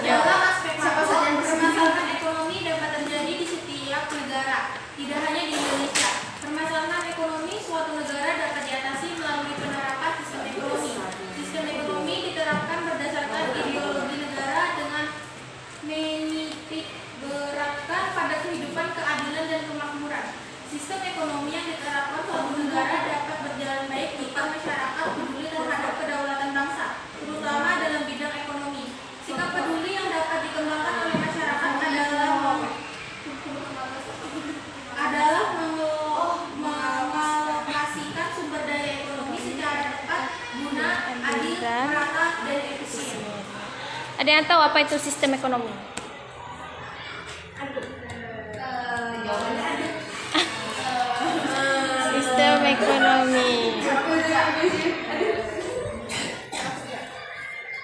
Dalam aspek makro, permasalahan ekonomi dapat terjadi di setiap negara, tidak hanya di Indonesia. Permasalahan ekonomi suatu negara dapat diatasi melalui penerapan sistem ekonomi. Sistem ekonomi diterapkan berdasarkan ideologi negara dengan menitik beratkan pada kehidupan, keadilan, dan kemakmuran. Sistem ekonomi yang diterapkan suatu negara dapat berjalan baik jika masyarakat peduli terhadap kedaulatan bangsa, terutama dalam bidang ekonomi. Sikap peduli yang dapat dikembangkan oleh masyarakat adalah mengalokasikan sumber daya ekonomi secara tepat, guna, adil, merata, dan efisien. Ada yang tahu apa itu sistem ekonomi? Sistem ekonomi.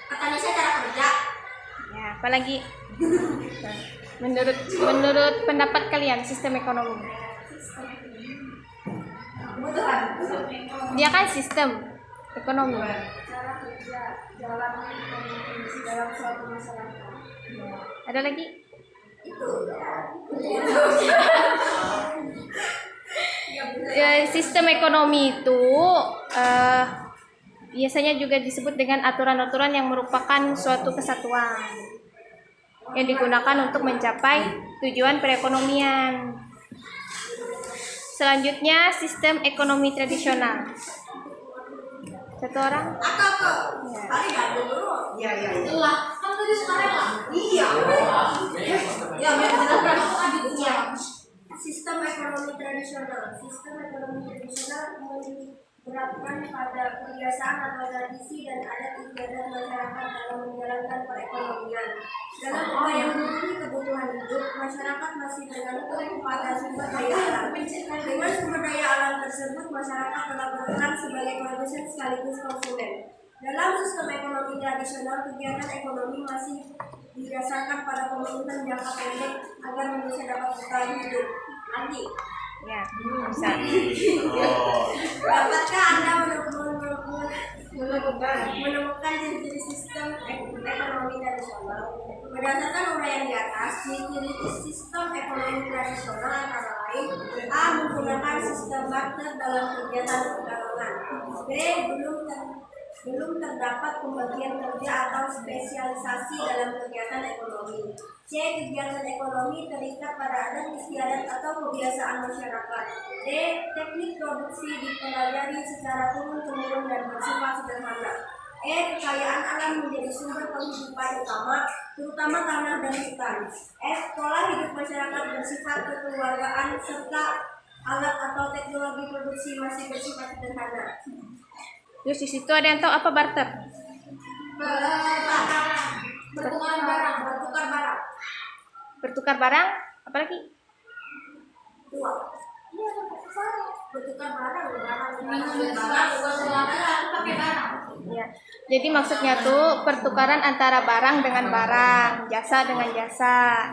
Katanya saya cara kerja. Ya, apalagi? Menurut pendapat kalian sistem ekonomi? Dia kan sistem ekonomi. Cara kerja jalan ekonomi dalam suatu masyarakat. Ada lagi? Ya, sistem ekonomi itu biasanya juga disebut dengan aturan-aturan yang merupakan suatu kesatuan yang digunakan untuk mencapai tujuan perekonomian. Selanjutnya, sistem ekonomi tradisional. Satu orang? Ya. Lah, kan tadi sekarang lah. Iya. Ya, adiknya. Sistem ekonomi tradisional. Sistem ekonomi tradisional menerapkan pada kebiasaan atau tradisi dan adat istiadat masyarakat dalam menjalankan perekonomian. Dalam upaya memenuhi kebutuhan hidup, masyarakat masih bergantung pada sumber daya alam. Dengan sumber daya alam tersebut, masyarakat telah berperan sebagai produsen sekaligus konsumen. Dalam sistem ekonomi tradisional, kegiatan ekonomi masih didasarkan pada pemenuhan jangka pendek agar manusia dapat bertahan hidup. Andi, Ya, bisa. dapatkah Anda menemukan ciri-ciri sistem ekonomi tradisional? Berdasarkan uraian di atas, ciri-ciri sistem ekonomi tradisional antara lain: A. Menggunakan sistem barter dalam kegiatan perdagangan. B. Belum terdapat pembagian kerja atau spesialisasi dalam kegiatan ekonomi. C. Kegiatan ekonomi terikat pada adat istiadat atau kebiasaan masyarakat. D. Teknik produksi dipelajari secara turun-temurun dan bersifat sederhana. E. Kekayaan alam menjadi sumber penghidupan utama, terutama tanah dan hutan. F. Pola hidup masyarakat bersifat kekeluargaan serta alat atau teknologi produksi masih bersifat sederhana. Terus di situ ada yang tahu apa barter? Bertukar barang. Bertukar barang, apa lagi? Uang. Iya, bertukar barang. Pakai barang. Ya. Jadi maksudnya tuh pertukaran antara barang dengan barang, jasa dengan jasa.